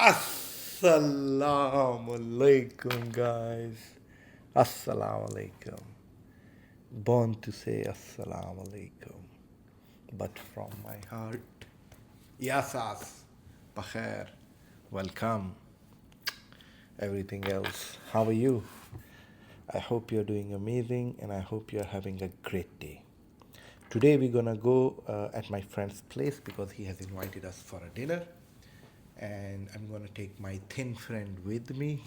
Assalamu alaikum, guys. Assalamu alaikum. Born to say Assalamu alaikum, but from my heart, Yasas, Pakhair, welcome. Everything else, how are you? I hope you're doing amazing and I hope you're having a great day. Today we're gonna go at my friend's place because he has invited us for a dinner, and I'm gonna take my thin friend with me,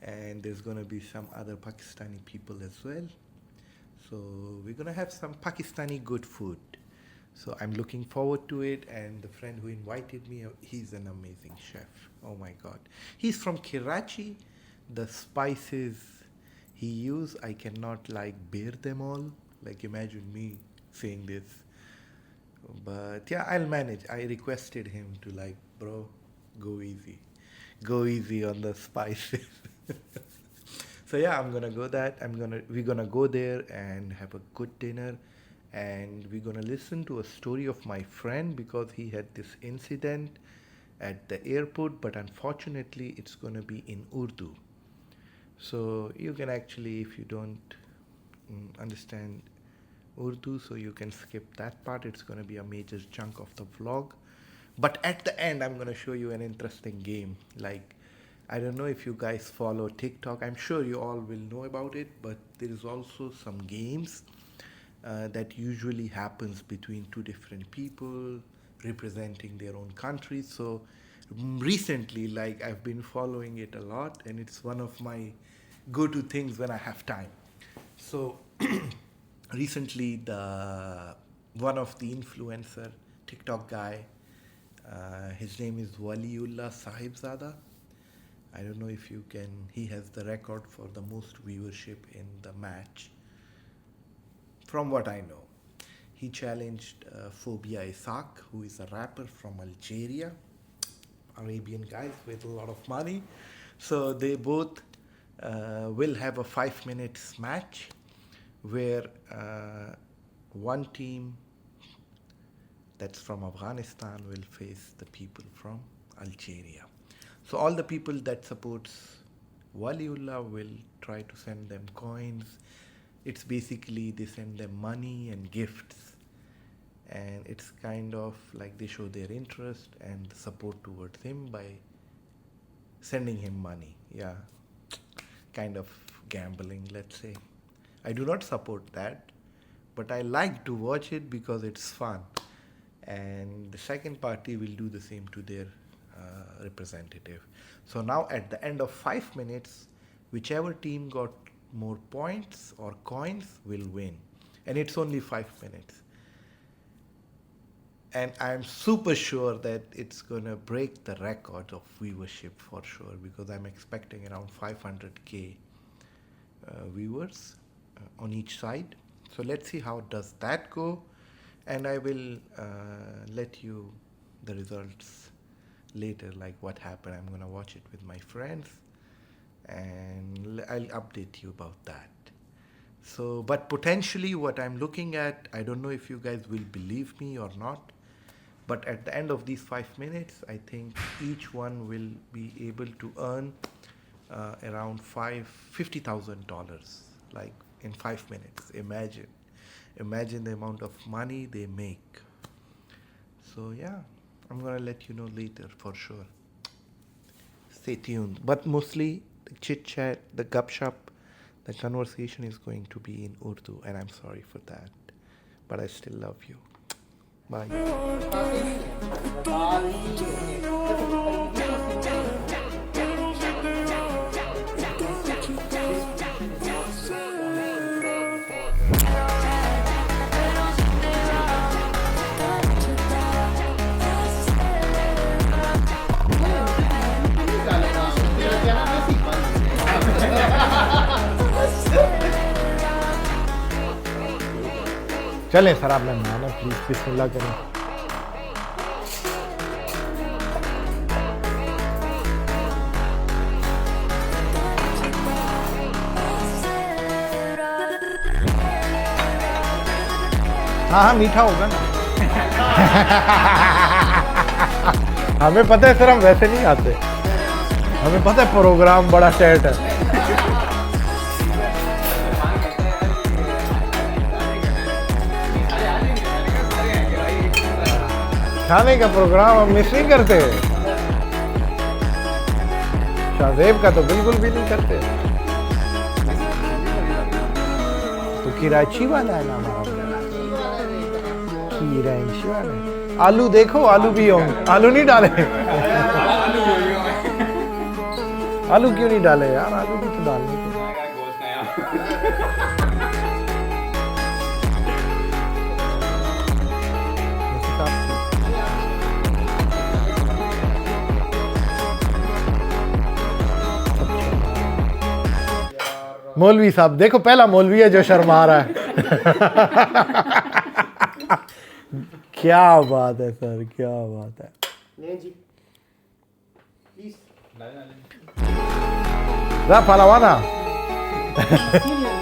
and there's gonna be some other Pakistani people as well. So we're gonna have some Pakistani good food. So I'm looking forward to it. And the friend who invited me, he's an amazing chef. Oh my God, he's from Karachi. The spices he used, I cannot like bear them all. Like imagine me saying this, but yeah, I'll manage. I requested him to like, bro, go easy on the spices. So yeah, I'm gonna go that. We're gonna go there and have a good dinner, and we're gonna listen to a story of my friend because he had this incident at the airport, but unfortunately, it's gonna be in Urdu. So you can actually, if you don't understand Urdu, so you can skip that part. It's going to be a major chunk of the vlog. But at the end, I'm going to show you an interesting game. Like, I don't know if you guys follow TikTok. I'm sure you all will know about it, but there is also some games that usually happens between two different people representing their own countries. So recently, like I've been following it a lot, and it's one of my go-to things when I have time. So recently, the one of the influencer TikTok guy, his name is Waliullah Sahibzada. I don't know if you can. He has the record for the most viewership in the match. From what I know, he challenged Phobia Isaac, who is a rapper from Algeria, Arabian guys with a lot of money. So they both will have a 5 minutes match where one team that's from Afghanistan will face the people from Algeria. So all the people that supports Waliullah will try to send them coins. It's basically they send them money and gifts, and it's kind of like they show their interest and support towards him by sending him money. Yeah, kind of gambling, let's say. I do not support that, but I like to watch it because it's fun. And the second party will do the same to their representative. So now at the end of 5 minutes, whichever team got more points or coins will win. And it's only 5 minutes. And I'm super sure that it's gonna break the record of viewership for sure because I'm expecting around 500K viewers on each side. So let's see how does that go, and I will let you the results later, like what happened. I'm gonna watch it with my friends, and I'll update you about that. So, but potentially what I'm looking at, I don't know if you guys will believe me or not, but at the end of these 5 minutes, I think each one will be able to earn around $50,000, like in 5 minutes. Imagine the amount of money they make. So yeah, I'm gonna let you know later for sure. Stay tuned. But mostly the chit chat, the gupshup, the conversation is going to be in Urdu, and I'm sorry for that. But I still love you. Bye. چلیں سر آپ نے مانا please بسم اللہ کریں. ہاں ہاں میٹھا ہوگا نا. ہمیں پتہ ہے سر ہم ویسے نہیں آتے, ہمیں پتہ ہے پروگرام بڑا سیٹ ہے. کھانے کا پروگرام ہم مس نہیں کرتے, شاہزیب کا تو بالکل بھی نہیں کرتے. تو کراچی والا ہے نا ہمارا, کراچی والا ہے. آلو دیکھو, آلو بھی ہوں, آلو نہیں ڈالے, آلو کیوں نہیں ڈالے یار, آلو بھی تو ڈالنے تھے. مولوی صاحب دیکھو, پہلا مولوی ہے جو شرما رہا ہے. کیا بات ہے سر, کیا بات ہے. پہلوانا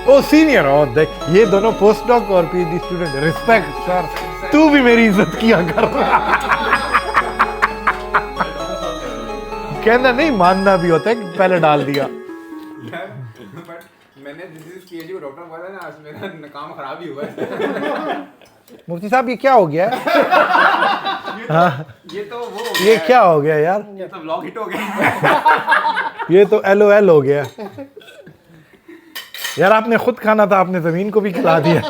او سینئر, اور دیکھ یہ دونوں پوسٹ ڈاک اور P H D student. Respect sir, تو بھی میری عزت کیا کر. کہنا نہیں, ماننا بھی ہوتا ہے کہ پہلے ڈال دیا. میں نے ڈاکٹر بولا نا, آج میرا کام خراب ہی ہوا ہے. مفتی صاحب یہ کیا ہو گیا ہے؟ یہ تو وہ یہ کیا ہو گیا یار, یہ تو بلاگ ہٹ ہو گیا. یہ تو ایل او ایل ہو گیا یار. آپ نے خود کھانا تھا, آپ نے زمین کو بھی کھلا دیا.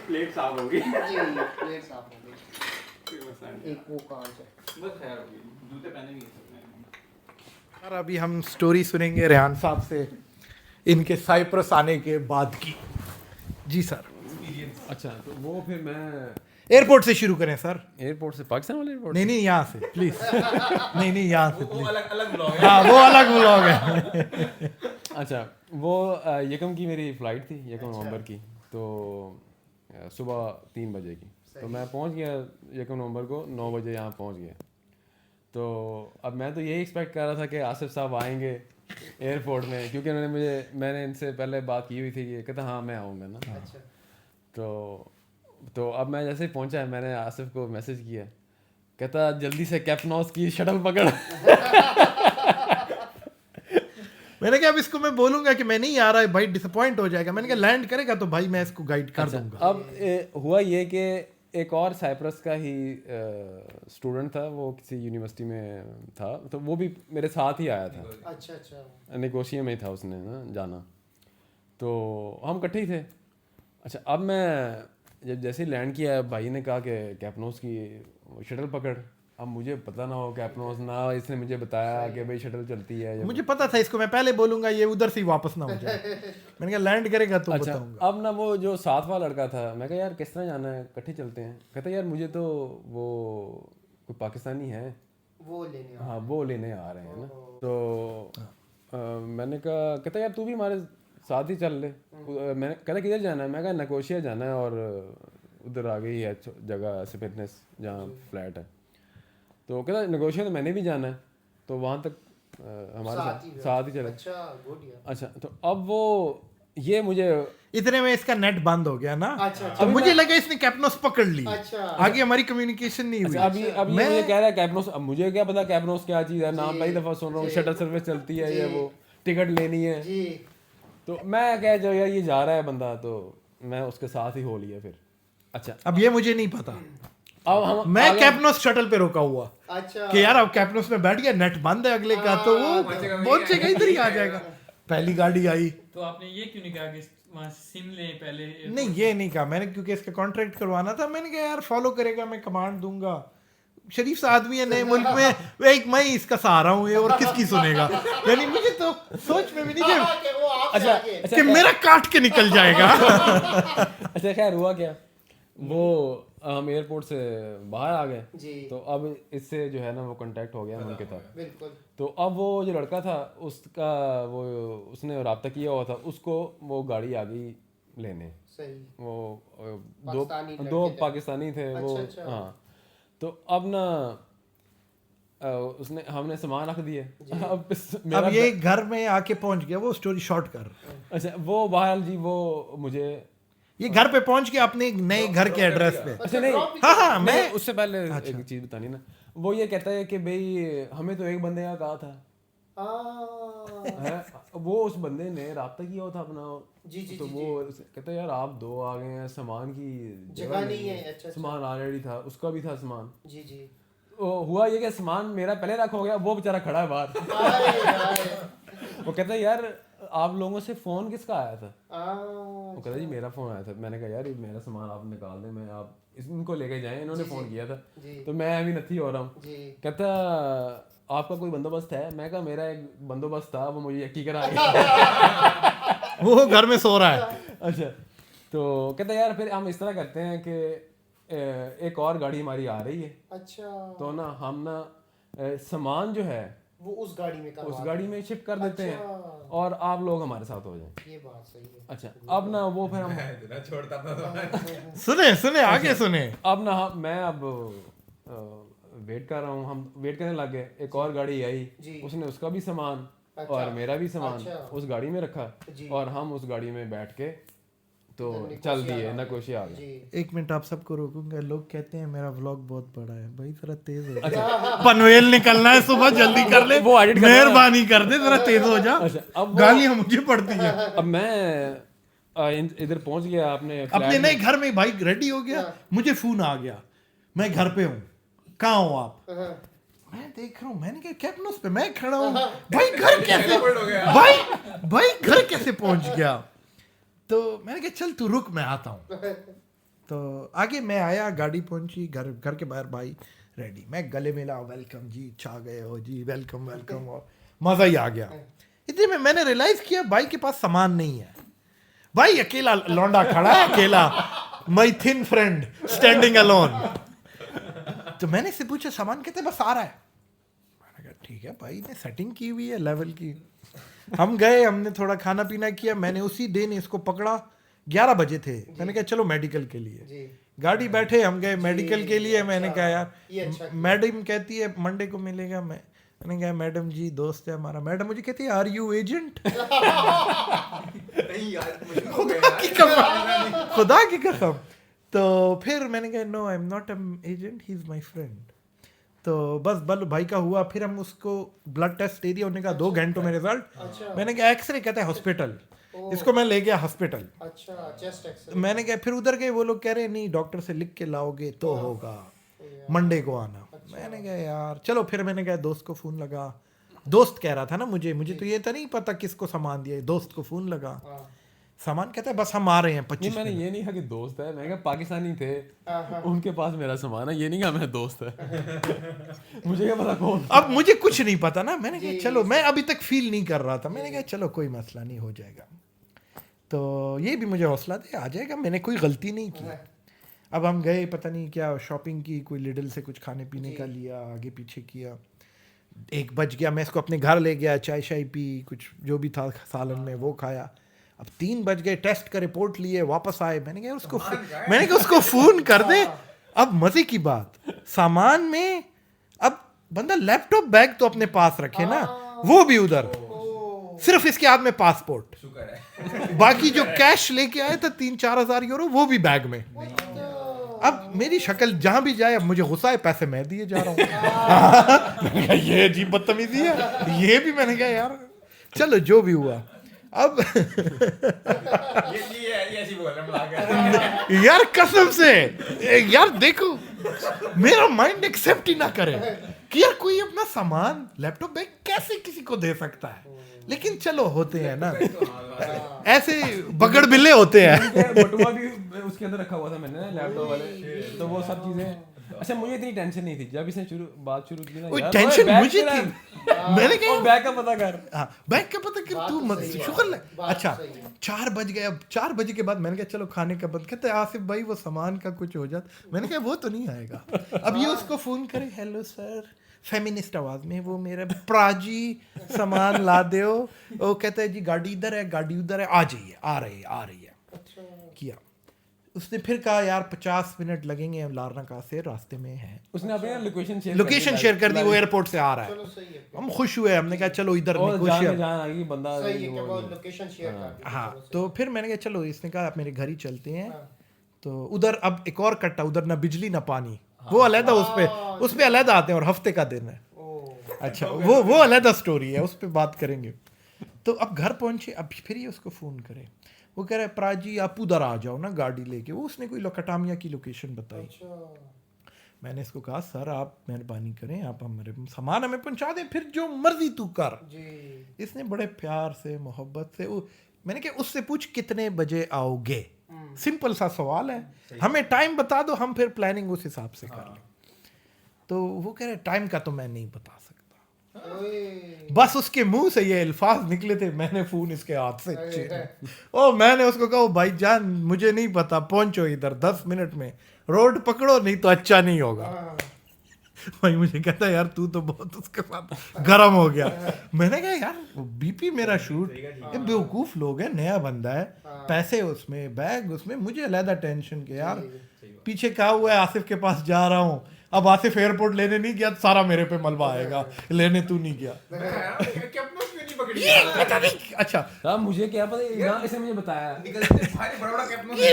پلیٹ صاف ہو گئی. پلیٹ صاف ہو گئی. ایک وہ کام سے بس خیر ہو گئی, جوتے پہنے نہیں سکتے. سر ابھی ہم سٹوری سنیں گے ریحان صاحب سے ان کے سائپرس آنے کے بعد کی. جی سر. اچھا, تو وہ پھر میں ایئرپورٹ سے شروع کریں سر. ایئرپورٹ سے, پاکستان والے ایئرپورٹ؟ نہیں یہاں سے پلیز. نہیں یہاں سے وہ الگ بلاگ ہے. ہاں وہ الگ بلاگ ہے. اچھا, وہ یکم کی میری فلائٹ تھی, 1 نومبر کی, تو صبح 3 بجے کی. تو میں پہنچ گیا 1 نومبر کو 9 بجے یہاں پہنچ گیا. تو اب میں تو یہی ایکسپیکٹ کر رہا تھا کہ آصف صاحب آئیں گے ایئرپورٹ میں, کیونکہ انہوں نے میں نے ان سے پہلے بات کی ہوئی تھی کہ کہتا ہاں میں آؤں گا نا. تو اب میں جیسے ہی پہنچا, میں نے آصف کو میسج کیا, کہتا جلدی سے کیپٹن ہاؤس کی شٹل پکڑ. میں نے کہا اب اس کو میں بولوں گا کہ میں نہیں آ رہا ہے بھائی, ڈس اپوائنٹ ہو جائے گا. میں نے کہا لینڈ کرے گا تو بھائی میں اس کو گائیڈ کر دوں گا. اب ہوا یہ کہ ایک اور سائپرس کا ہی اسٹوڈنٹ تھا, وہ کسی یونیورسٹی میں تھا, تو وہ بھی میرے ساتھ ہی آیا تھا. اچھا اچھا, نیگوشیا میں ہی تھا اس نے نا جانا, تو ہم اکٹھے ہی تھے. اچھا, اب میں جب جیسے ہی لینڈ کیا, بھائی نے کہا کہ کیپنوس کی شٹل پکڑ. اب مجھے پتہ نہ ہو کیپنوس, نہ اس نے مجھے بتایا کہ بھائی شٹل چلتی ہے. مجھے پتا تھا اس کو میں پہلے بولوں گا, یہ ادھر سے ہی واپس نہ ہو جائے. میں نے کہا لینڈ کرے گا تو بتاؤں گا. اب نا وہ جو ساتھ والا لڑکا تھا, میں کہا یار کس طرح جانا ہے, اکٹھے چلتے ہیں. کہتا یار مجھے تو وہ کوئی پاکستانی ہے, وہ لینے, ہاں وہ لینے آ رہے ہیں نا. تو میں نے کہا, کہتا یار تو بھی ہمارے ساتھ ہی چل لے. میں نے کہتا کدھر جانا ہے, میں کہا نیگوشیا جانا ہے, اور ادھر آ گئی ہے جگہ سپیٹنس جہاں فلیٹ ہے. تو کہتا نیگوشیا تو میں نے بھی جانا ہے, تو وہاں تک ہمارے ساتھ ہی چلے. اچھا, تو اب وہ یہ مجھے اتنے میں اس کا نیٹ بند ہو گیا نا, تو مجھے لگا اس نے کیپنوس پکڑ لی, آگے ہماری کمیونیکیشن نہیں ہوئی. ابھی مجھے کہہ رہا ہے کیپنوس, اب مجھے کیا پتا کیپنوس کیا چیز ہے, نام پہلی دفعہ سن رہا ہوں. شٹل سروس چلتی ہے یا وہ ٹکٹ لینی ہے, تو میں کہہ جو یار یہ جا رہا ہے بندہ, تو میں اس کے ساتھ ہی ہو لیا پھر. اچھا, اب یہ مجھے نہیں پتا, اب میں کیپنوس شٹل پہ روکا ہوا کہ یار اب کیپنوس میں بیٹھ گیا, نیٹ بند ہے اگلے کا, تو وہ پہنچے گا ادھر ہی آ جائے گا. پہلی گاڑی آئی. تو آپ نے یہ کیوں نہیں کہا کہ وہاں سم لیں پہلے؟ نہیں یہ نہیں کہا میں نے, کیونکہ اس کا کانٹریکٹ کروانا تھا. میں نے کہا یار فالو کرے گا, میں کمانڈ دوں گا. شریف سا آدمی ہے نئے ملک میں, ایک میں ہی اس کا سہارا ہوں, یہ اور کس کی سنے گا. یعنی مجھے تو سوچ میں بھی نہیں کہ میرا کاٹ کے نکل جائے گا. اچھا خیر ہوا کیا, وہ ہم ایئرپورٹ سے باہر آ گئے, تو اب اس سے جو ہے نا وہ کانٹیکٹ ہو گیا ان کے ساتھ. تو اب وہ جو لڑکا تھا اس کا وہ اس نے رابطہ کیا ہوا تھا, اس کو وہ گاڑی آ گئی لینے. وہ دو پاکستانی تھے وہ, ہاں. تو اب نا اس نے, ہم نے سامان رکھ دیے. اب یہ گھر میں آ کے پہنچ گیا, وہ اسٹوری شارٹ کر. اچھا, وہ بہرحال جی وہ مجھے یہ گھر پہ پہنچ کے اپنے نئے گھر کے ایڈریس پہ. اچھا نہیں ہاں میں اس سے پہلے ایک چیز بتانی نا, وہ یہ کہتا ہے کہ بھائی ہمیں تو ایک بندے کا کہا تھا, وہ اس بندے نے رابطہ کیا تھا اپنا, تو وہ کہتا ہے یار آپ 2 آ گئے ہیں, سامان کی جگہ نہیں ہے, سامان آلریڈی تھا, اس کا بھی تھا سامان. ہوا یہ کہ سامان میرا پہلے رکھ ہو گیا, وہ بیچارہ کھڑا ہے باہر. وہ کہتا ہے یار آپ لوگوں سے فون کس کا آیا تھا؟ وہ کہتا ہے جی میرا فون آیا تھا. میں نے کہا یار میرا سامان آپ نکال دیں, میں آپ ان کو لے کے جائیں, انہوں نے فون کیا تھا تو میں ابھی نتھی ہو رہا ہوں. کہتا آپ کا کوئی بندوبست ہے؟ میں کہا میرا ایک بندوبست تھا, وہ مجھے یقین کرا گیا, وہ گھر میں سو رہا ہے. اچھا تو کہتا یار پھر ہم اس طرح کرتے ہیں کہ ایک اور گاڑی ہماری آ رہی ہے, اچھا تو نا ہم نا سامان جو ہے وہ اس گاڑی میں شفٹ کر دیتے ہیں اور آپ لوگ ہمارے ساتھ ہو جائیں. یہ بات صحیح ہے. اچھا اب نا وہ پھر ہم سنیں آگے سنیں. اب نا میں اب ویٹ کر رہا ہوں, ہم ویٹ کرنے لگ گئے. ایک اور گاڑی آئی, اس نے اس کا بھی سامان اور میرا بھی سامان اس گاڑی میں رکھا, اور ہم اس گاڑی میں بیٹھ کے تو چل دیے نکوشی آ گئے. 1 منٹ آپ سب کو روکوں گا. لوگ کہتے ہیں میرا ولاگ بہت بڑا ہے, بھائی ذرا تیز ہو جا, پنویل نکلنا ہے صبح, جلدی کر لے, مہربانی کر دے, ذرا تیز ہو جا, گالیاں مجھے پڑتی ہیں. اب میں ادھر پہنچ گیا اپنے نئے گھر میں, بھائی ریڈی ہو گیا, مجھے فون آ گیا, میں گھر پہ ہوں, کہاں ہو آپ؟ میں دیکھ رہا ہوں, میں نے کہا کیپنوس پہ میں کھڑا ہوں, بھائی گھر کیسے, بھائی گھر کیسے پہنچ گیا؟ تو میں نے کہا چل تو رک میں آتا ہوں. تو آگے میں آیا, گاڑی پہنچی, گھر کے باہر بھائی ریڈی, میں گلے ملا, ویلکم جی, چھا گئے ہو جی, ویلکم, اور مزہ ہی آ گیا. اتنے میں نے ریلائز کیا بھائی کے پاس سامان نہیں ہے. بھائی اکیلا لونڈا کھڑا ہے, اکیلا, مائی تھن فرینڈ اسٹینڈنگ الون. تو میں نے اس سے پوچھا سامان کہتے بس آ رہا ہے. میں نے کہا ٹھیک ہے بھائی نے سیٹنگ کی ہوئی ہے لیول کی. ہم گئے, ہم نے تھوڑا کھانا پینا کیا. میں نے اسی دن اس کو پکڑا, 11 بجے تھے. میں نے کہا چلو میڈیکل کے لیے, گاڑی بیٹھے ہم گئے میڈیکل کے لیے. میں نے کہا یار میڈم کہتی ہے منڈے کو ملے گا. میں نے کہا میڈم جی دوست ہے ہمارا. میڈم مجھے کہتی ہے آر یو ایجنٹ؟ خدا کی قسم. تو پھر میں نے کہا no I am not an agent, he is my friend. تو بس بل بھائی کا ہوا. پھر ہم اس کو بلڈ ٹیسٹ دے دیا, انہوں نے کہا 2 گھنٹوں میں رزلٹ. میں نے کہا ایکس رے, کہتا ہے ہاسپٹل. اس کو میں لے گیا ہاسپٹل. میں نے کہا پھر ادھر گئے, وہ لوگ کہہ رہے نہیں ڈاکٹر سے لکھ کے لاؤ گے تو ہوگا, منڈے کو آنا. میں نے کہا یار چلو. پھر میں نے کہا دوست کو فون لگا, دوست کہہ رہا تھا نا مجھے تو یہ تو نہیں پتا کس کو سامان دیا. دوست کو فون لگا, سامان کہتا ہے بس ہم آ رہے ہیں 25. میں نے یہ نہیں کہا کہ دوست ہے, میں کہا پاکستانی تھے ان کے پاس میرا سامان ہے, یہ نہیں کہا میرا دوست ہے. مجھے کیا پتا کون. اب مجھے کچھ نہیں پتا نا. میں نے کہا چلو, میں ابھی تک فیل نہیں کر رہا تھا. میں نے کہا چلو کوئی مسئلہ نہیں, ہو جائے گا. تو یہ بھی مجھے حوصلہ دے, آ جائے گا, میں نے کوئی غلطی نہیں کی. اب ہم گئے, پتہ نہیں کیا شاپنگ کی, کوئی لڈل سے کچھ کھانے پینے کا لیا, آگے پیچھے کیا. 1 بج گیا. میں اس کو اپنے گھر لے گیا, چائے شائے پی, کچھ جو بھی تھا سالن میں وہ کھایا. اب 3 بج گئے, ٹیسٹ کا رپورٹ لیے, واپس آئے. میں نے کہا اس کو فون کر دے. اب مزے کی بات, سامان میں اب بندہ لیپ ٹاپ بیگ تو اپنے پاس رکھے نا, وہ بھی ادھر, صرف اس کے ہاتھ میں پاسپورٹ, باقی جو کیش لے کے آئے تھا 3-4 ہزار یورو وہ بھی بیگ میں. اب میری شکل جہاں بھی جائے, اب مجھے غصہ ہے, پیسے میں دیے جا رہا ہوں. میں نے کہا یہ عجیب بدتمیزی ہے. یہ بھی میں نے کہا یار چلو جو بھی ہوا. اب یار قسم سے یار دیکھو, میرا مائنڈ ایکسپٹ ہی نہ کرے کہ یار کوئی اپنا سامان لیپ ٹاپ بیگ کیسے کسی کو دے سکتا ہے. لیکن چلو ہوتے ہیں نا ایسے بگڑ بلے ہوتے ہیں. بٹوا بھی اس کے اندر رکھا ہوا تھا میں نے لیپ ٹاپ والے, تو وہ سب چیزیں. اچھا مجھے اتنی ٹینشن نہیں تھی جب اس نے بات شروع کی نا. ٹینشن مجھے تھی, میں نے کہا بیگ کا پتہ کر, ہاں بیگ کا پتہ کر, تو شکر لے. اچھا 4 بج گئے. اب 4 بجے کے بعد میں نے کہا چلو کھانے کا بند. کہتے آصف بھائی وہ سامان کا کچھ ہو جاتا. میں نے کہا وہ تو نہیں آئے گا. اب یہ اس کو فون کرے, ہیلو سر, فیمینسٹ آواز میں, وہ میرا پراجی سامان لا دیو. وہ کہتا ہے جی گاڑی ادھر ہے, گاڑی ادھر ہے, آ جائیے, آ رہی ہے. کیا اس نے پھر کہا یار 50 منٹ لگیں گے لارناکا سے راستے میں ہے. اس نے اپنی لوکیشن شیئر کر دی, وہ ایئرپورٹ سے آ رہا ہے. ہم خوش ہوئے, ہم نے کہا چلو ادھر ہاں. تو پھر میں نے کہا چلو, اس نے کہا آپ میرے گھر ہی چلتے ہیں. تو ادھر اب ایک اور کٹا, ادھر نہ بجلی نہ پانی, وہ علیحدہ اس پہ علیحدہ آتے ہیں اور ہفتے کا دن ہے. اچھا وہ علیحدہ اسٹوری ہے, اس پہ بات کریں گے. تو اب گھر پہنچے, اب پھر یہ اس کو فون کرے, وہ کہہ رہے پراج جی آپ ادھر آ جاؤ نا گاڑی لے کے. وہ اس نے کوئی لوکٹامیا کی لوکیشن بتائی. میں نے اس کو کہا سر آپ مہربانی کریں, آپ ہمارے سامان ہمیں پہنچا دیں, پھر جو مرضی تو کر. اس نے بڑے پیار سے محبت سے, میں نے کہا اس سے پوچھ کتنے بجے آؤ گے, سمپل سا سوال ہے, ہمیں ٹائم بتا دو, ہم پھر پلاننگ اس حساب سے کر لیں. تو وہ کہہ رہے ٹائم کا تو میں نہیں بتا سکتا. بس اس کے منہ سے یہ الفاظ نکلے تھے, میں نے فون اس کے ہاتھ سے میں نے اس کو کہا بھائی جان مجھے نہیں پتا, پہنچو ادھر 10 منٹ میں, روڈ پکڑو نہیں تو اچھا نہیں ہوگا. بھائی مجھے کہتا ہے یار تو بہت اس کے ساتھ گرم ہو گیا. میں نے کہا یار بی پی میرا شوٹ, یہ بیوقوف لوگ ہیں, نیا بندہ ہے, پیسے اس میں, بیگ اس میں, مجھے علیحدہ ٹینشن کے یار پیچھے کہا ہوا ہے آصف کے پاس جا رہا ہوں. اب آصف ایئرپورٹ لینے نہیں گیا, سارا میرے پہ ملبہ آئے گا, لینے تو نہیں گیا. اچھا مجھے کیا پتا, اس نے مجھے بتایا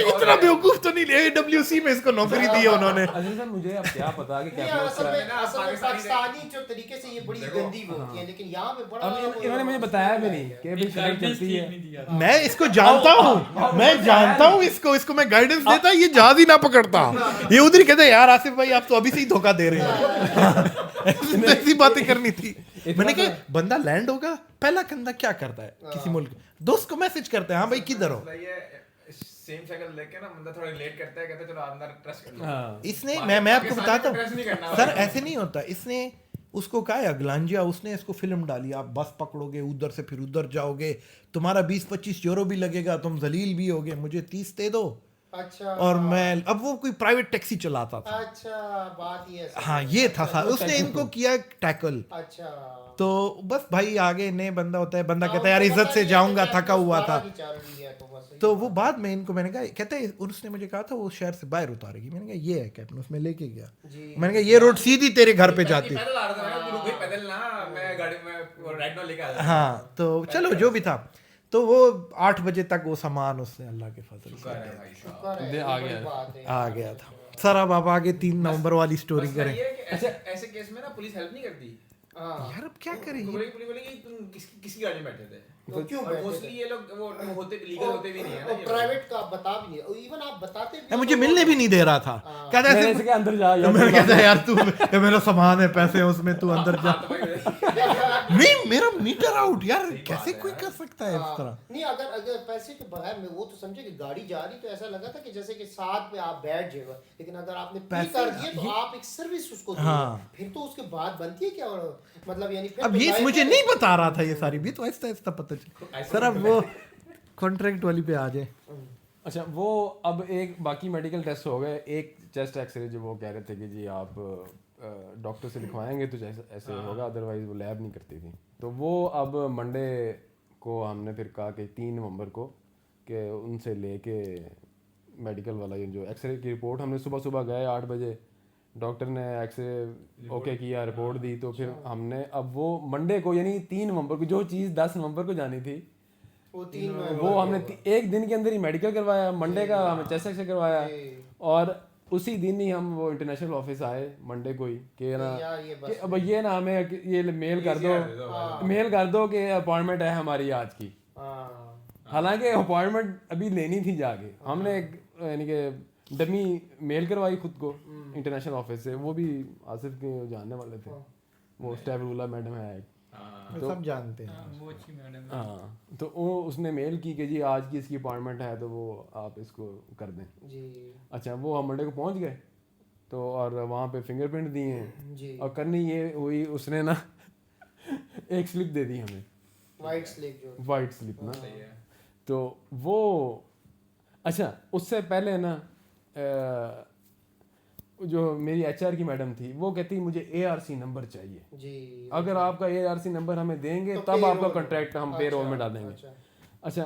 اتنا بیوقوف تو نہیں, AWC میں اس کو نوکری دی ہے انہوں نے. مجھے اب کیا پتا کہ پاکستانی جو طریقے سے یہ بڑی گندی ہوتی ہے, لیکن یہاں پہ بڑا انہوں نے مجھے بتایا بھی نہیں کہ بھی شرط چلتی ہے. میں اس کو جانتا ہوں, میں جانتا ہوں اس کو میں گائیڈنس دیتا, یہ جہاز ہی نہ پکڑتا. یہ ادھر کہتے ہیں یار آصف بھائی آپ تو ابھی سے ہی دھوکہ دے رہے ہیں, ایسی باتیں کرنی تھی. میں نے کہا بندہ لینڈ ہوگا, پہلا کندہ کیا کرتا ہے کسی ملک, دوست کو میسج کرتا ہے ہاں بھائی کدھر ہو. سیم شکل دیکھ کے نا بندہ تھوڑا لیٹ کرتا ہے, کہتا ہے چلو اندر ٹرسٹ کر لو. اس نے میں آپ کو بتاتا ہوں سر ایسے نہیں ہوتا. اس نے اس کو کہا ہے اگلانجیا, اس نے اس کو فلم ڈالی, آپ بس پکڑو گے ادھر سے پھر ادھر جاؤ گے, تمہارا 20-25 یورو بھی لگے گا, تم ذلیل بھی ہوگے, مجھے 30 دے دو. اچھا, اور میں اب وہ کوئی پرائیویٹ ٹیکسی چلاتا تھا. اچھا بات یہ ہے. ہاں یہ تھا سر, اس نے ان کو کیا ٹیکل. اچھا تو بس بھائی آگے نئے بندہ ہوتا ہے, بندہ کہتا ہے یار عزت سے جاؤں گا, تھکا ہوا تھا. تو وہ بعد میں ان کو میں نے کہا, کہتے ہیں اس نے مجھے کہا تھا وہ شہر سے باہر اتارے گی. میں نے کہا یہ ہے کیپٹن, اس میں لے کے گیا. میں نے کہا یہ روڈ سیدھی تیرے گھر پہ جاتی. ہاں تو چلو جو بھی تھا, تو وہ 8 بجے تک وہ سامان اس نے اللہ کے فضل سے آ گیا تھا. سر اب آپ آگے 3 نومبر والی سٹوری کریں. ایسے کیس میں نا پولیس ہیلپ نہیں کرتی یار, اب کیا کریں, کس کی گاڑی میں بیٹھے تھے, موسٹلی یہ لوگ وہ ہوتے لیگل ہوتے بھی نہیں ہے, پرائیویٹ کا بتا بھی نہیں, ایون آپ بتاتے بھی مجھے ملنے بھی نہیں دے رہا تھا. کہتا ہے اندر جا, میں نے کہتا یار تو میرا سامان ہے, پیسے ہیں اس میں, تو اندر جا. نہیں میرا میٹر آؤٹ یار, کیسے کوئی کر سکتا ہے اس طرح. نہیں اگر پیسے کے بغیر میں وہ تو سمجھے کہ گاڑی جا رہی, تو ایسا لگا تھا کہ جیسے کہ ساتھ میں آپ بیٹھ جائے گا, لیکن اگر آپ نے پے کر دیے تو آپ ایک سروس اس کو دیں, پھر تو اس کے بعد بنتی ہے کیا, مطلب یعنی اب یہ مجھے نہیں بتا رہا تھا یہ ساری بھی, تو آہستہ آہستہ پتہ چلا. سر اب وہ کانٹریکٹ والی پہ آ جائے. اچھا وہ اب ایک باقی میڈیکل ٹیسٹ ہو گئے, ایک چیسٹ ایکس رے جو وہ کہہ رہے تھے کہ جی آپ ڈاکٹر سے لکھوائیں گے تو ایسے ہوگا, ادروائز وہ لیب نہیں کرتی تھی. تو وہ اب منڈے کو ہم نے پھر کہا کہ 3 نومبر کو کہ ان سے لے کے میڈیکل والا جو ایکس رے کی رپورٹ, ہم نے صبح گئے 8 بجے, ڈاکٹر نے ایکس رے اوکے کیا, رپورٹ دی. تو پھر ہم نے اب وہ منڈے کو یعنی 3 نومبر کو, جو چیز 10 نومبر کو جانی تھی وہ ہم نے ایک دن کے اندر ہی میڈیکل کروایا. منڈے کا ہم نے چیسٹ ایکس رے کروایا, اور اسی دن ہی ہم وہ انٹرنیشنل آفس آئے منڈے کو ہی کہ نا اب یہ نا ہمیں یہ میل کر دو کہ اپوائنٹمنٹ ہے ہماری آج کی. حالانکہ اپوائنٹمنٹ ابھی لینی تھی جا کے, ہم نے یعنی کہ ڈمی میل کروائی خود کو انٹرنیشنل آفس سے, وہ بھی آصف کے جاننے والے تھے, وہ اسٹیف رولا میڈم ہے, سب جانتے ہیں. ہاں تو وہ اس نے میل کی کہ جی آج کی اس کی اپوائنٹمنٹ ہے, تو وہ آپ اس کو کر دیں. اچھا وہ ہم منڈے کو پہنچ گئے, تو اور وہاں پہ فنگر پرنٹ دیے ہیں, اور کرنی یہ ہوئی اس نے نا ایک سلپ دے دی ہمیں, وائٹ سلپ نا. تو وہ اچھا اس سے پہلے نا جو میری ایچ آر کی میڈم تھی وہ کہتی مجھے ARC نمبر چاہیے, اگر آپ کا ARC نمبر ہمیں دیں گے تب آپ کا کنٹریکٹ ہم پے رول میں ڈال دیں گے. اچھا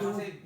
2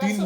3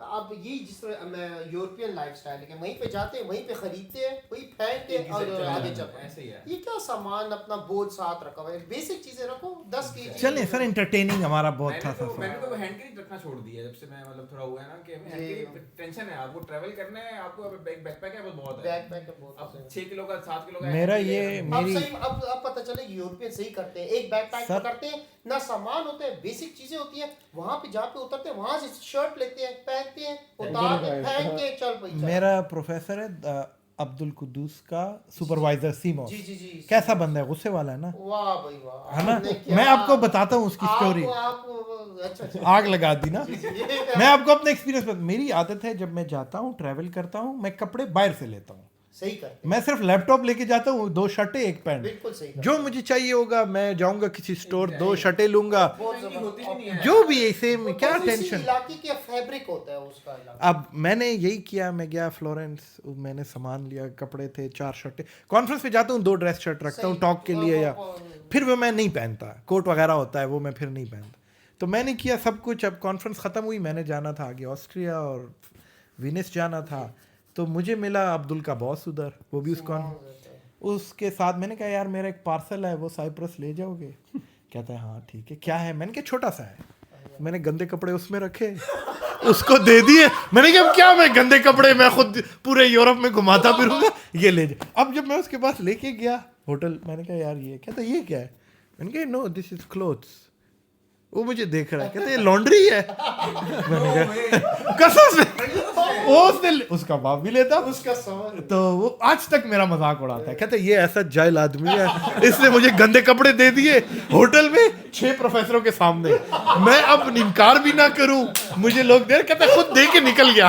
اب یہی جس طرح میں یورپین لائف اسٹائل ہے، وہیں پہ جاتے ہیں، وہیں پہ خریدتے ہیں، وہی پھینکتے ہیں اور آگے چلتے ہیں. یہ کیا سامان اپنا بوجھ ساتھ رکھا ہوا ہے، بیسک چیزیں رکھو 10 kg. چلیں سر انٹرٹیننگ ہمارا بہت تھا سر. میں نے تو ہینڈ کیری رکھنا چھوڑ دیا جب سے میں مطلب تھوڑا ہوا ہے نا کہ ہینڈ کیری ٹینشن ہے. آپ کو ٹریول کرنا ہے، آپ کو بیک پیک ہے بہت ہے، بیک پیک بہت. اب 6 کلو کا 7 کلو کا میرا یہ میری اب پتہ چلے یورپین صحیح کرتے ہیں، ایک بیک پیک پکڑتے ہیں، نہ سامان ہوتا ہے، بیسک چیزیں ہوتی ہیں، وہاں پہ جا کے اترتے ہیں، وہاں سے شرٹ لیتے ہیں، پہنتے ہیں، اتارتے ہیں، پھینک کے چل پئی. میرا پروفیسر ہے عبد القدوس کا سپروائزر سیموس. جی کیسا بندہ ہے، غصے والا ہے نا. واہ بھائی واہ، ہے نا. میں آپ کو بتاتا ہوں اس کی اسٹوری. آگ لگا دی نا. میں آپ کو اپنا ایکسپیرینس بتا. میری عادت ہے جب میں جاتا ہوں ٹریول کرتا ہوں، میں کپڑے باہر سے لیتا ہوں. صحیح کرتے. میں صرف لیپ ٹاپ لے کے جاتا ہوں، 2 شرٹیں 1 پینٹ. بالکل صحیح. جو مجھے چاہیے ہوگا میں جاؤں گا کسی اسٹور، 2 شرٹیں لوں گا، جو بھی ایسے میں کیا ٹینشن. علاقے کے فیبرک ہوتا ہے اس کا. اب میں نے یہی کیا، میں گیا فلورنس، میں نے سامان لیا، کپڑے تھے 4 شرٹیں. کانفرنس پہ جاتا ہوں 2 ڈریس شرٹ رکھتا ہوں ٹاک کے لیے، یا پھر وہ میں نہیں پہنتا، کوٹ وغیرہ ہوتا ہے وہ میں پھر نہیں پہنتا. تو میں نے کیا سب کچھ. اب کانفرنس ختم ہوئی، میں نے جانا تھا آگے آسٹریا اور وینس جانا تھا، تو مجھے ملا عبدل کا باس ادھر، وہ بھی اس کے ساتھ. میں نے کہا یار میرا ایک پارسل ہے، وہ سائپرس لے جاؤ گے؟ کہتا ہے ہاں ٹھیک ہے. کیا ہے؟ میں نے کہا چھوٹا سا ہے. میں نے گندے کپڑے اس میں رکھے، اس کو دے دیے. میں نے کہا کیا میں گندے کپڑے میں خود پورے یورپ میں گھماتا پھروں گا، یہ لے جا. اب جب میں اس کے پاس لے کے گیا ہوٹل، میں نے کہا یار یہ کہتا یہ کیا ہے؟ میں نے کہا نو دس از کلوتھس. وہ مجھے دیکھ رہا ہے، کہتے یہ لانڈری ہے. میں نے کہا قسم سے. اس کا باپ بھی لیتا اس کا سوال. تو وہ آج تک میرا مذاق اڑاتا ہے، کہتے یہ ایسا جاہل آدمی ہے، اس نے مجھے گندے کپڑے دے دیے ہوٹل میں 6 پروفیسروں کے سامنے. میں اب انکار بھی نہ کروں، مجھے لوگ دے، کہتے خود دے کے نکل گیا.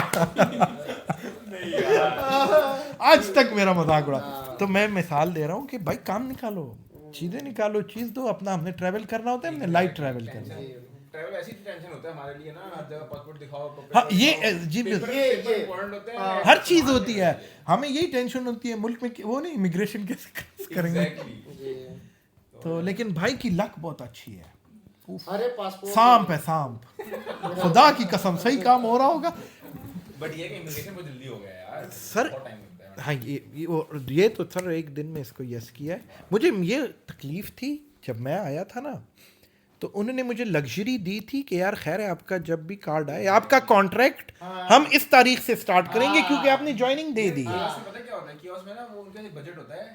آج تک میرا مذاق اڑا. تو میں مثال دے رہا ہوں کہ بھائی کام نکالو، چیزیں نکالو، چیز دو اپنا. ہم نے ٹریول کرنا ہوتا ہے، ہم نے لائٹ ٹریول کرنا ہے. ٹریول ایسی ٹینشن ہوتا ہے ہمارے لیے نا، ہر جگہ پاسپورٹ دکھاؤ. ہاں یہ جی امپورٹنٹ ہوتے ہیں، ہر چیز ہوتی ہے. ہمیں یہی ٹینشن ہوتی ہے ملک میں وہ نہیں امیگریشن کیسے کریں گے. تو لیکن بھائی کی لک بہت اچھی ہے. سانپ ہے سانپ، خدا کی قسم صحیح کام ہو رہا ہوگا. بٹ یہ کہ امیگریشن بہت جلدی ہو گیا یار سر. ہاں یہ تو سر ایک دن میں اس کو یس کیا ہے. مجھے یہ تکلیف تھی جب میں آیا تھا نا، تو انہوں نے مجھے لگژری دی تھی کہ یار خیر ہے آپ کا جب بھی کارڈ آئے، آپ کا کانٹریکٹ ہم اس تاریخ سے سٹارٹ کریں گے کیونکہ آپ نے جوائننگ دے دی. پتہ کیا ہوتا ہے کیوس میں نا، وہ ان کا بجٹ ہوتا ہے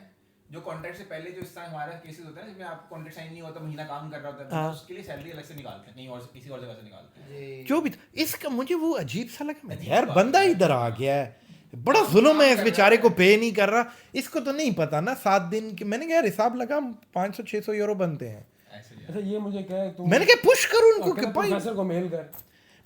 جو کانٹریکٹ سے پہلے، جو اس طرح ہمارا کیسز ہوتا ہے جس میں آپ کانٹریکٹ سائن نہیں ہوتا، مہینہ کام کر رہا ہوتا ہے، اس کے لیے سیلری الگ سے نکالتے ہیں، کہیں اور کسی اور جگہ سے نکالتے ہیں. جو بھی اس کا مجھے وہ عجیب سا لگا. میں یار بندہ ادھر آ گیا ہے، بڑا ظلم ہے، اس بیچارے کو پے نہیں کر رہا. اس کو تو نہیں پتا نا 7 دن کی. میں نے کہا حساب لگا 500-600 یورو بنتے ہیں. اچھا یہ مجھے کہے تو میں نے کہا پش کروں ان کو کہ پروفیسر کو میل کر.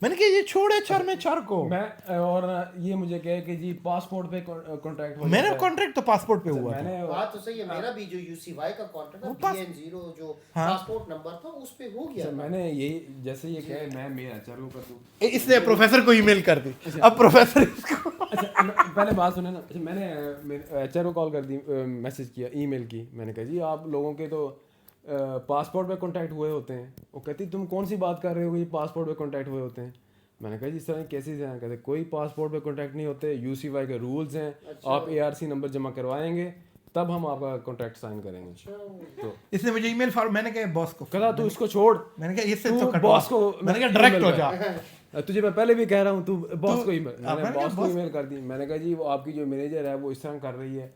میں نے کہا یہ چھوڑے چار میں چار کو. میں اور یہ مجھے کہے کہ جی پاسپورٹ پہ کانٹریکٹ ہو. میرا کانٹریکٹ تو پاسپورٹ پہ ہوا تھا. بات تو صحیح ہے. میرا بھی جو یو سی وائی کا کانٹریکٹ ہے BN0 جو پاسپورٹ نمبر تھا اس پہ ہو گیا. میں نے یہی جیسے یہ کہے میں میل ایچ آر کو کر دوں. اس نے پروفیسر کو ای میل کر دی. اب پروفیسر پہلے بات سنیں نا. میں نے ایچ آر کو کال کر دی، میسج کیا، ای میل کی. میں نے کہا جی آپ لوگوں کے تو پاسپورٹ پہ کانٹیکٹ ہوئے ہوتے ہیں. وہ کہتی تم کون سی بات کر رہے ہو، یہ پاسپورٹ پہ کانٹیکٹ ہوئے ہوتے ہیں. میں نے کہا جی اس طرح کیسز ہیں. کہتے کوئی پاسپورٹ پہ کانٹیکٹ نہیں ہوتے، یو سی وائی کے رولز ہیں. آپ ARC نمبر جمع کروائیں گے تب ہم آپ کا کانٹریکٹ سائن کریں گے. تو اس نے مجھے ای میل فارورڈ. میں نے کہا باس کو کہا تو اس کو چھوڑ. میں نے کہا اس سے تو باس کو میں نے کہا ڈائریکٹ ہو جا. تجھے میں پہلے بھی کہہ رہا ہوں تو باس کو ای میل. میں نے باس کو ای میل کر دی. میں نے کہا جی وہ آپ کی جو مینیجر ہے وہ اس طرح کر رہی ہے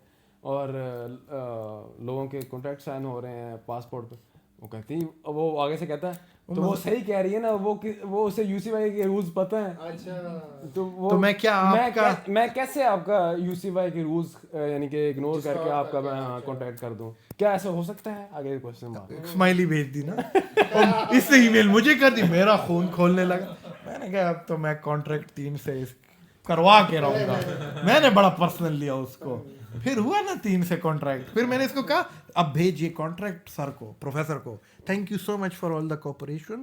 اور لوگوں کے کانٹریکٹ سائن ہو رہے ہیں پاسپورٹ پہ. وہ کہتی وہ آگے سے کہتا ہے تو وہ صحیح کہہ رہی ہے نا، وہ اسے یو سی وائی کے رولز پتہ ہیں. تو میں کیا میں کیسے آپ کا یو سی وائی کے رولز یعنی کہ اگنور کر کے آپ کا میں کانٹیکٹ کر دوں؟ کیا ایسا ہو سکتا ہے؟ آگے کوشچن مارک اسمائلی بھیج دی نا. اس نے ای میل مجھے کر دی. میرا خون کھولنے لگا. میں نے کہا اب تو میں کانٹریکٹ 3 سے کروا کے رہوں گا. میں نے بڑا پرسنل لیا اس کو. پھر ہوا نا 3 سے کانٹریکٹ. پھر میں نے اس کو کہا اب بھیجیے کانٹریکٹ سر کو، پروفیسر کو. Thank you so much for all the cooperation.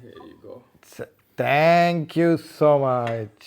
Here you go. Thank you so much.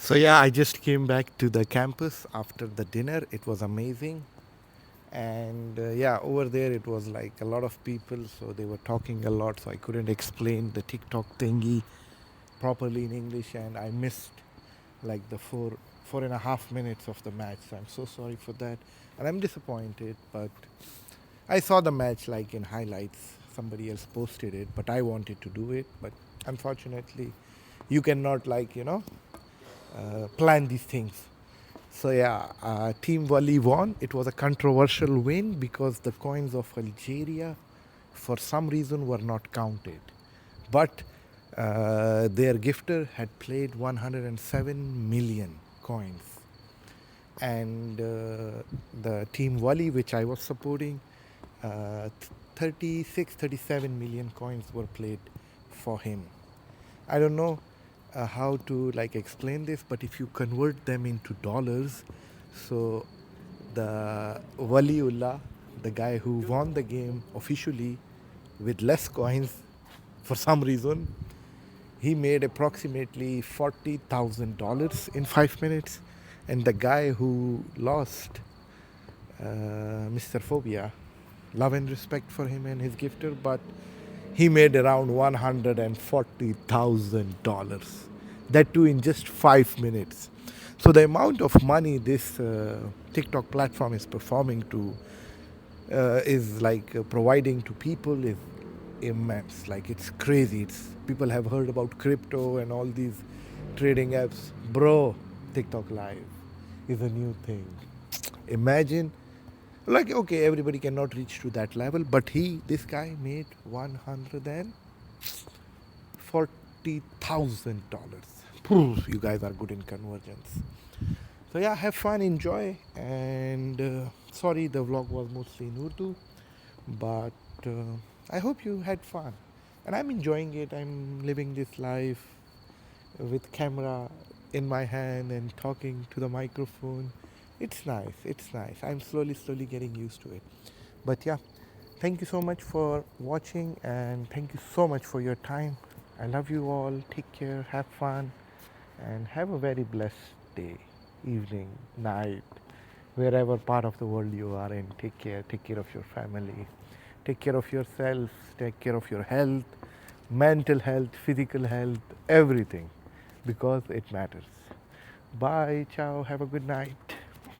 So yeah, I just came back to the campus after the dinner. It was amazing. And yeah, over there it was like a lot of people, so they were talking a lot, so I couldn't explain the TikTok thingy properly in English, and I missed like the 4.5 minutes of the match, so I'm so sorry for that, and I'm disappointed. But I saw the match like in highlights, somebody else posted it, but I wanted to do it, but unfortunately you cannot like plan these things. So yeah, Team Wali won. It was a controversial win because the coins of Algeria, for some reason, were not counted. But their gifter had played 107 million coins. And the Team Wali, which I was supporting, 37 million coins were played for him. I don't know how to like explain this, but if you convert them into dollars, so the Waliullah, the guy who won the game officially with less coins for some reason, he made approximately $40,000 in 5 minutes, and the guy who lost, Mr. Phobia, love and respect for him and his gifter, but he made around $140,000. That too in just 5 minutes. So the amount of money this TikTok platform is performing to, is like providing to people is immense. Like it's crazy. People have heard about crypto and all these trading apps. Bro, TikTok Live is a new thing. Imagine, like, okay, everybody cannot reach to that level, but this guy made $140,000. You guys are good in convergence. So yeah, have fun, enjoy, and sorry the vlog was mostly in Urdu, but I hope you had fun. And I'm enjoying it. I'm living this life with camera in my hand and talking to the microphone. It's nice. It's nice. I'm slowly getting used to it. But yeah, thank you so much for watching, and thank you so much for your time. I love you all. Take care. Have fun. And have a very blessed day, evening, night, wherever part of the world you are in. Take care. Take care of your family. Take care of yourself. Take care of your health, mental health, physical health, everything, because it matters. Bye. Ciao. Have a good night.